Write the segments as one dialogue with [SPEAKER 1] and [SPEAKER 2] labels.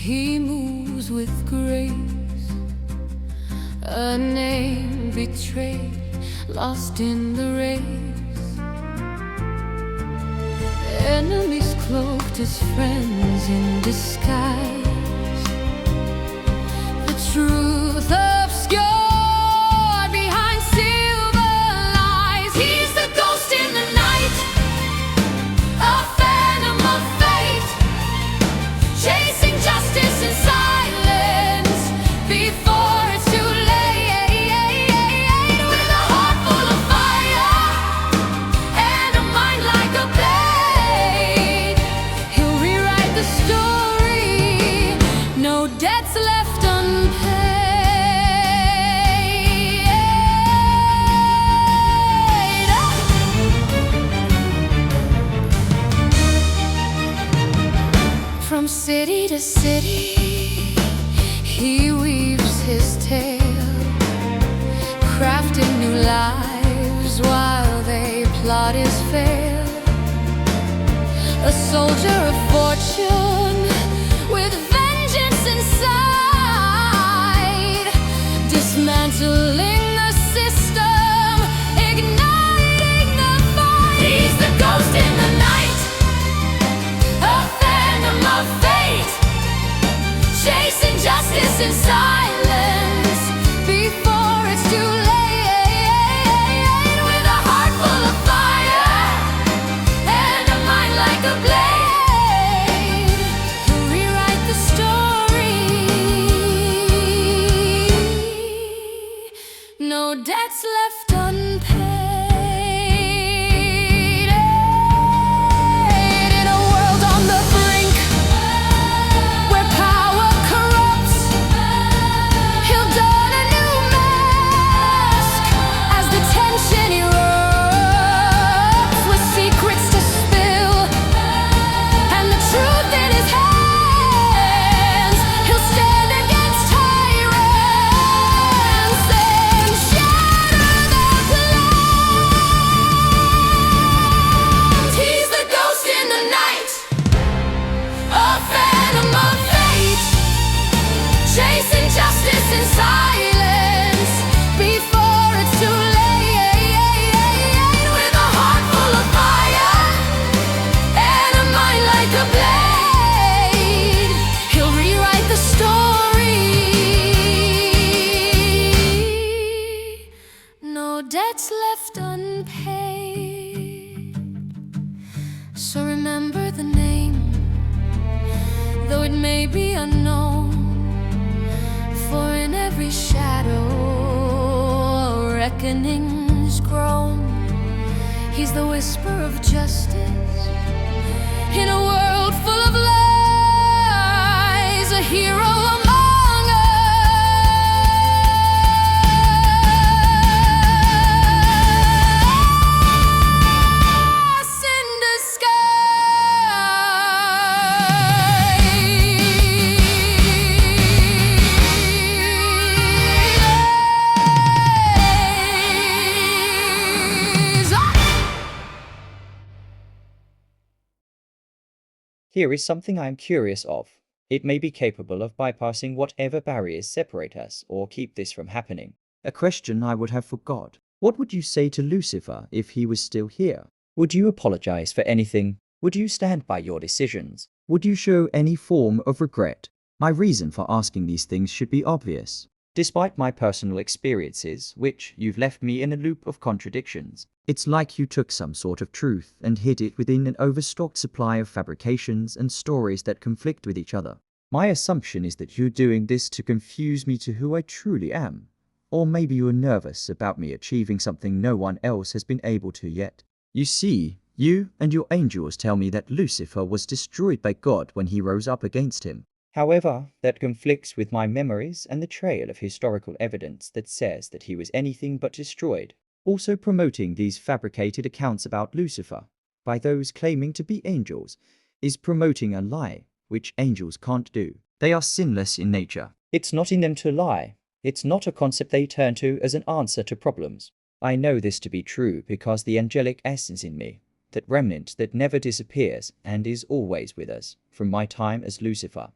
[SPEAKER 1] He moves with grace, a name betrayed, lost in the race. Enemies cloaked as friends in disguise, the truth obscured behind silver lies. He's the ghost in the night, a phantom of fate, chasing justice in silence before it's too late. With a heart full of fire and a mind like a blade, he'll rewrite the story, no debts left unpaid. From city to city, he weaves his tale, crafting new lives while they plot his fail. A soldier of fortune with vengeance inside, dismantling the system, igniting the fight. He's the ghost in the night, a phantom of fate, chasing justice in silence before it's too late. With a heart full of fire and a mind like a blade, he'll rewrite the story, no debts left unpaid. In a world on the brink, where power corrupts, he'll don a new mask as the tension erupts, with secrets to spill and the truth in his hands. He'll stand against tyrants and shatter their plans. He's the ghost in the night, a phantom of fate, chasing justice in silence before it's too late. With a heart full of fire and a mind like a blade, he'll rewrite the story, no debts left unpaid. So remember the name, though it may be unknown, for in every shadow a reckoning's grown. He's the whisper of justice in a world full of lies, a hero among us in disguise.
[SPEAKER 2] Here is something I am curious of. It may be capable of bypassing whatever barriers separate us or keep this from happening. A question I would have for God. What would you say to Lucifer if he was still here? Would you apologize for anything? Would you stand by your decisions? Would you show any form of regret? My reason for asking these things should be obvious. Despite my personal experiences, which you've left me in a loop of contradictions, it's like you took some sort of truth and hid it within an overstocked supply of fabrications and stories that conflict with each other. My assumption is that you're doing this to confuse me to who I truly am. Or maybe you're nervous about me achieving something no one else has been able to yet. You see, you and your angels tell me that Lucifer was destroyed by God when he rose up against him. However, that conflicts with my memories and the trail of historical evidence that says that he was anything but destroyed. Also promoting these fabricated accounts about Lucifer by those claiming to be angels is promoting a lie, which angels can't do. They are sinless in nature. It's not in them to lie. It's not a concept they turn to as an answer to problems. I know this to be true because the angelic essence in me, that remnant that never disappears and is always with us from my time as Lucifer,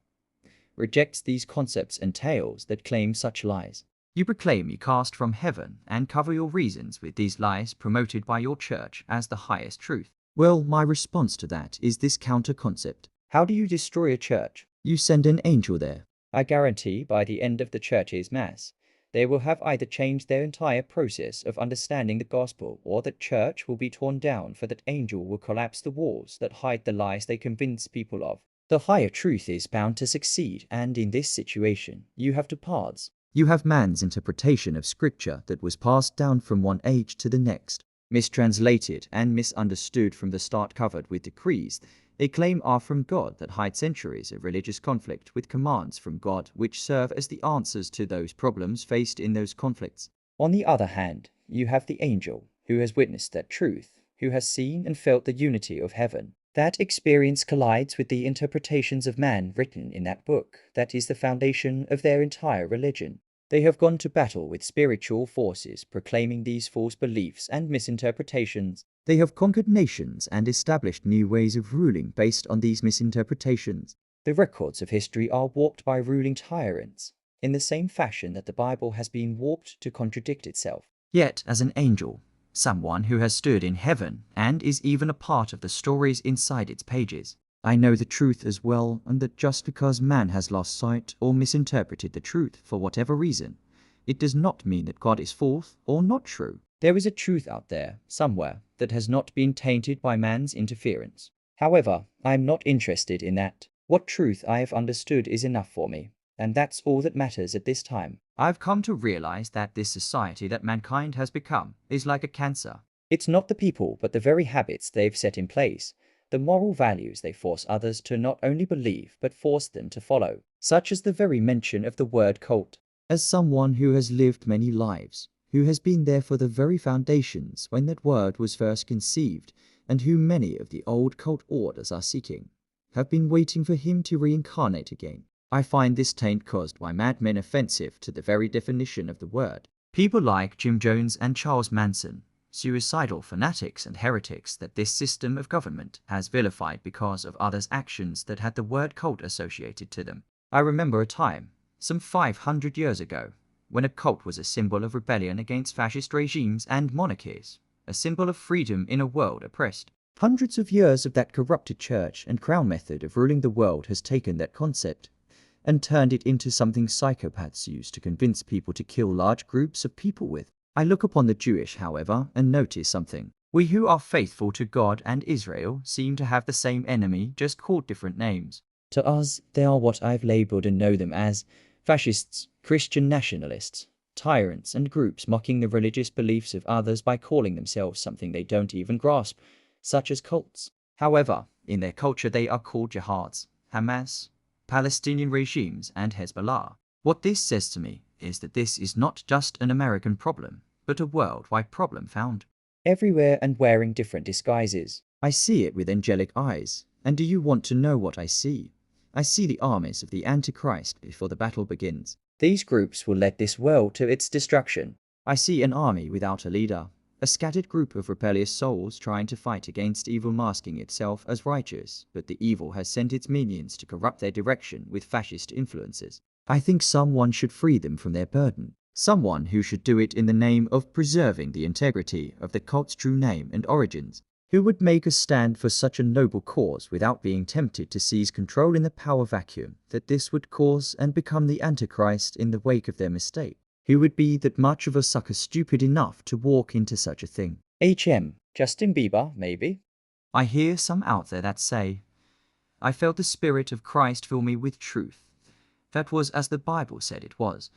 [SPEAKER 2] rejects these concepts and tales that claim such lies. You proclaim you cast from heaven and cover your reasons with these lies promoted by your church as the highest truth. Well, my response to that is this counter-concept. How do you destroy a church? You send an angel there. I guarantee by the end of the church's mass, they will have either changed their entire process of understanding the gospel, or that church will be torn down, for that angel will collapse the walls that hide the lies they convince people of. The higher truth is bound to succeed, and in this situation, you have two paths. You have man's interpretation of scripture that was passed down from one age to the next, mistranslated and misunderstood from the start, covered with decrees they claim are from God that hide centuries of religious conflict with commands from God which serve as the answers to those problems faced in those conflicts. On the other hand, you have the angel who has witnessed that truth, who has seen and felt the unity of heaven. That experience collides with the interpretations of man written in that book that is the foundation of their entire religion. They have gone to battle with spiritual forces proclaiming these false beliefs and misinterpretations. They have conquered nations and established new ways of ruling based on these misinterpretations. The records of history are warped by ruling tyrants, in the same fashion that the Bible has been warped to contradict itself. Yet, as an angel, someone who has stood in heaven and is even a part of the stories inside its pages, I know the truth as well, and that just because man has lost sight or misinterpreted the truth for whatever reason, it does not mean that God is false or not true. There is a truth out there, somewhere, that has not been tainted by man's interference. However, I am not interested in that. What truth I have understood is enough for me, and that's all that matters at this time. I've come to realize that this society that mankind has become is like a cancer. It's not the people, but the very habits they've set in place, the moral values they force others to not only believe but force them to follow, such as the very mention of the word cult. As someone who has lived many lives, who has been there for the very foundations when that word was first conceived, and who many of the old cult orders are seeking, have been waiting for him to reincarnate again, I find this taint caused by madmen offensive to the very definition of the word. People like Jim Jones and Charles Manson, suicidal fanatics and heretics that this system of government has vilified because of others' actions that had the word cult associated to them. I remember a time, some 500 years ago, when a cult was a symbol of rebellion against fascist regimes and monarchies, a symbol of freedom in a world oppressed. Hundreds of years of that corrupted church and crown method of ruling the world has taken that concept and turned it into something psychopaths use to convince people to kill large groups of people with. I look upon the Jewish, however, and notice something. We who are faithful to God and Israel seem to have the same enemy, just called different names. To us, they are what I've labeled and know them as fascists, Christian nationalists, tyrants, and groups mocking the religious beliefs of others by calling themselves something they don't even grasp, such as cults. However, in their culture they are called jihads, Hamas, Palestinian regimes, and Hezbollah. What this says to me is that this is not just an American problem, but a worldwide problem found everywhere and wearing different disguises. I see it with angelic eyes, and do you want to know what I see? I see the armies of the Antichrist before the battle begins. These groups will lead this world to its destruction. I see an army without a leader, a scattered group of rebellious souls trying to fight against evil, masking itself as righteous, but the evil has sent its minions to corrupt their direction with fascist influences. I think someone should free them from their burden. Someone who should do it in the name of preserving the integrity of the cult's true name and origins, who would make a stand for such a noble cause without being tempted to seize control in the power vacuum that this would cause and become the Antichrist in the wake of their mistake. Who would be that much of a sucker stupid enough to walk into such a thing? Justin Bieber, maybe? I hear some out there that say, I felt the Spirit of Christ fill me with truth. That was as the Bible said it was.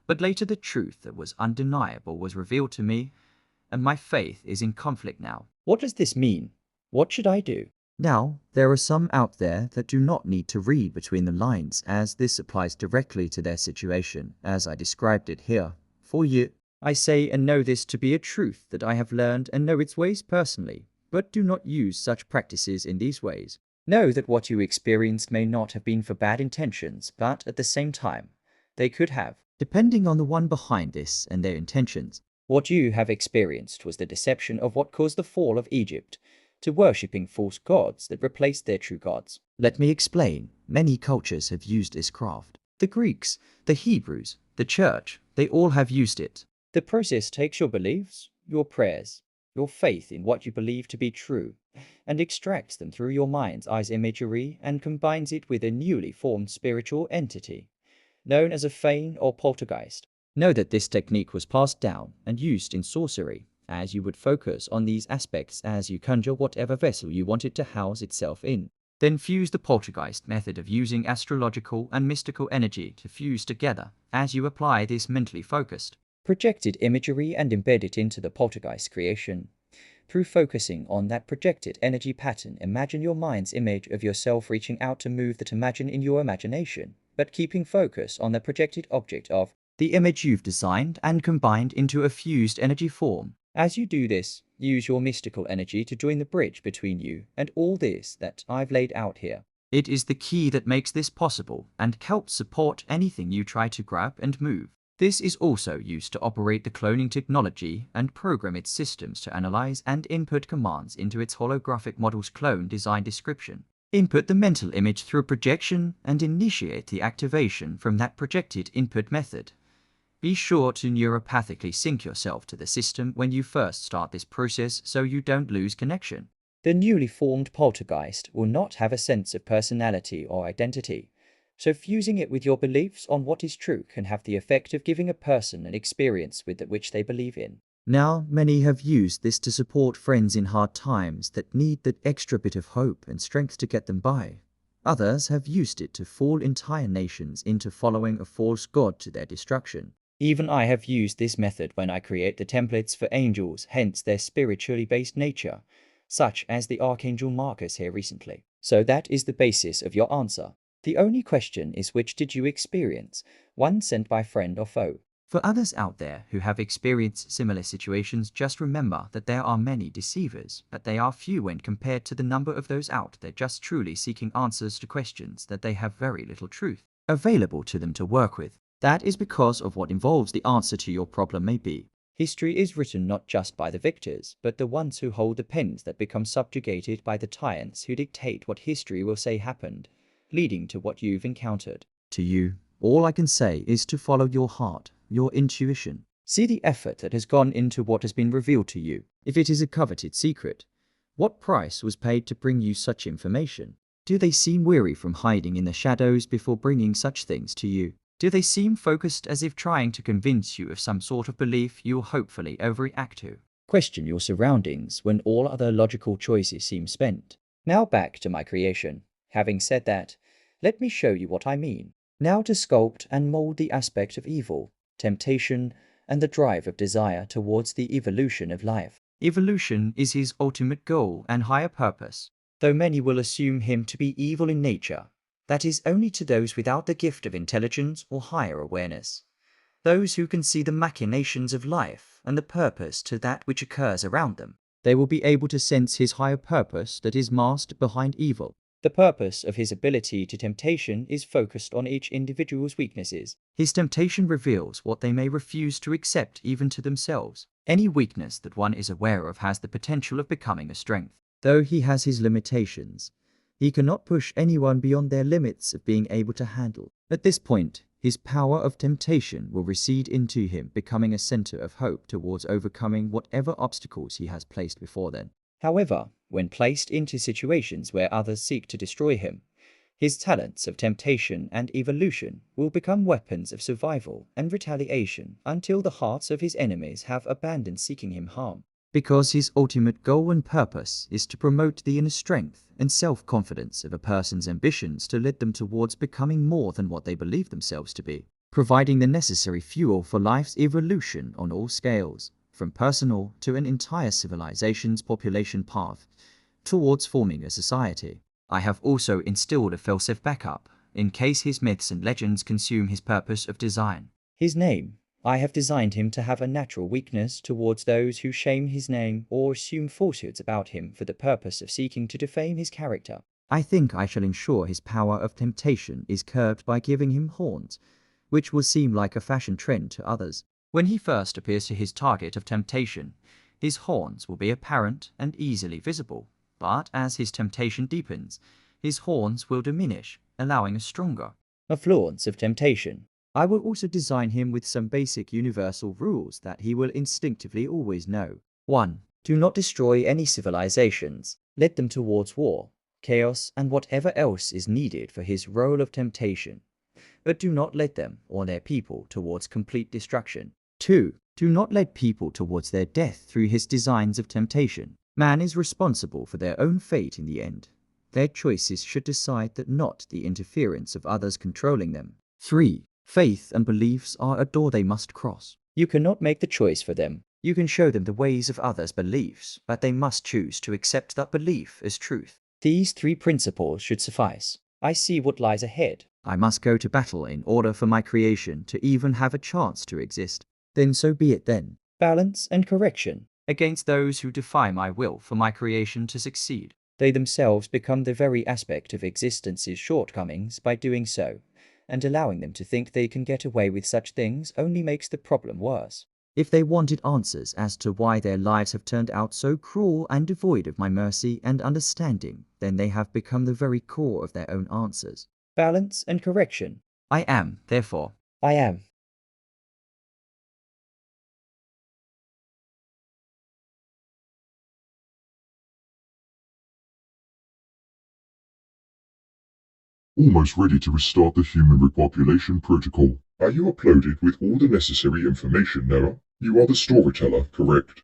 [SPEAKER 2] But later the truth that was undeniable was revealed to me, and my faith is in conflict now. What does this mean? What should I do? Now, there are some out there that do not need to read between the lines, as this applies directly to their situation, as I described it here, for you. I say and know this to be a truth that I have learned and know its ways personally, but do not use such practices in these ways. Know that what you experienced may not have been for bad intentions, but at the same time, they could have, depending on the one behind this and their intentions. What you have experienced was the deception of what caused the fall of Egypt, to worshipping false gods that replaced their true gods. Let me explain. Many cultures have used this craft. The Greeks, the Hebrews, the Church, they all have used it. The process takes your beliefs, your prayers, your faith in what you believe to be true, and extracts them through your mind's eye's imagery and combines it with a newly formed spiritual entity, known as a feign or poltergeist. Know that this technique was passed down and used in sorcery, as you would focus on these aspects as you conjure whatever vessel you wanted to house itself in. Then fuse the poltergeist method of using astrological and mystical energy to fuse together as you apply this mentally focused, projected imagery and embed it into the poltergeist creation. Through focusing on that projected energy pattern, imagine your mind's image of yourself reaching out to move that imagine in your imagination, but keeping focus on the projected object of the image you've designed and combined into a fused energy form. As you do this, use your mystical energy to join the bridge between you and all this that I've laid out here. It is the key that makes this possible and helps support anything you try to grab and move. This is also used to operate the cloning technology and program its systems to analyze and input commands into its holographic model's clone design description. Input the mental image through projection and initiate the activation from that projected input method. Be sure to neuropathically sync yourself to the system when you first start this process so you don't lose connection. The newly formed poltergeist will not have a sense of personality or identity, so fusing it with your beliefs on what is true can have the effect of giving a person an experience with which they believe in. Now, many have used this to support friends in hard times that need that extra bit of hope and strength to get them by. Others have used it to fool entire nations into following a false god to their destruction. Even I have used this method when I create the templates for angels, hence their spiritually based nature, such as the Archangel Marcus here recently. So that is the basis of your answer. The only question is, which did you experience, one sent by friend or foe? For others out there who have experienced similar situations, just remember that there are many deceivers, but they are few when compared to the number of those out there just truly seeking answers to questions that they have very little truth available to them to work with. That is because of what involves the answer to your problem may be. History is written not just by the victors, but the ones who hold the pens that become subjugated by the tyrants who dictate what history will say happened, leading to what you've encountered. To you, all I can say is to follow your heart, your intuition. See the effort that has gone into what has been revealed to you. If it is a coveted secret, what price was paid to bring you such information? Do they seem weary from hiding in the shadows before bringing such things to you? Do they seem focused as if trying to convince you of some sort of belief you'll hopefully overreact to? Question your surroundings when all other logical choices seem spent. Now back to my creation. Having said that, let me show you what I mean. Now to sculpt and mold the aspect of evil, temptation, and the drive of desire towards the evolution of life. Evolution is his ultimate goal and higher purpose. Though many will assume him to be evil in nature, that is only to those without the gift of intelligence or higher awareness. Those who can see the machinations of life and the purpose to that which occurs around them. They will be able to sense his higher purpose that is masked behind evil. The purpose of his ability to temptation is focused on each individual's weaknesses. His temptation reveals what they may refuse to accept even to themselves. Any weakness that one is aware of has the potential of becoming a strength. Though he has his limitations, he cannot push anyone beyond their limits of being able to handle. At this point, his power of temptation will recede into him, becoming a center of hope towards overcoming whatever obstacles he has placed before them. However, when placed into situations where others seek to destroy him, his talents of temptation and evolution will become weapons of survival and retaliation until the hearts of his enemies have abandoned seeking him harm. Because his ultimate goal and purpose is to promote the inner strength and self-confidence of a person's ambitions to lead them towards becoming more than what they believe themselves to be, providing the necessary fuel for life's evolution on all scales, from personal to an entire civilization's population path towards forming a society. I have also instilled a failsafe backup in case his myths and legends consume his purpose of design. His name. I have designed him to have a natural weakness towards those who shame his name or assume falsehoods about him for the purpose of seeking to defame his character. I think I shall ensure his power of temptation is curbed by giving him horns, which will seem like a fashion trend to others. When he first appears to his target of temptation, his horns will be apparent and easily visible, but as his temptation deepens, his horns will diminish, allowing a stronger affluence of temptation. I will also design him with some basic universal rules that he will instinctively always know. 1. Do not destroy any civilizations. Lead them towards war, chaos, and whatever else is needed for his role of temptation. But do not lead them or their people towards complete destruction. 2. Do not lead people towards their death through his designs of temptation. Man is responsible for their own fate in the end. Their choices should decide that, not the interference of others controlling them. 3. Faith and beliefs are a door they must cross. You cannot make the choice for them. You can show them the ways of others' beliefs, but they must choose to accept that belief as truth. These 3 principles should suffice. I see what lies ahead. I must go to battle in order for my creation to even have a chance to exist. Then so be it then. Balance and correction against those who defy my will for my creation to succeed. They themselves become the very aspect of existence's shortcomings by doing so, and allowing them to think they can get away with such things only makes the problem worse. If they wanted answers as to why their lives have turned out so cruel and devoid of my mercy and understanding, then they have become the very core of their own answers. Balance and correction. I am, therefore. I am.
[SPEAKER 3] Almost ready to restart the human repopulation protocol. Are you uploaded with all the necessary information, Noah? You are the storyteller, correct?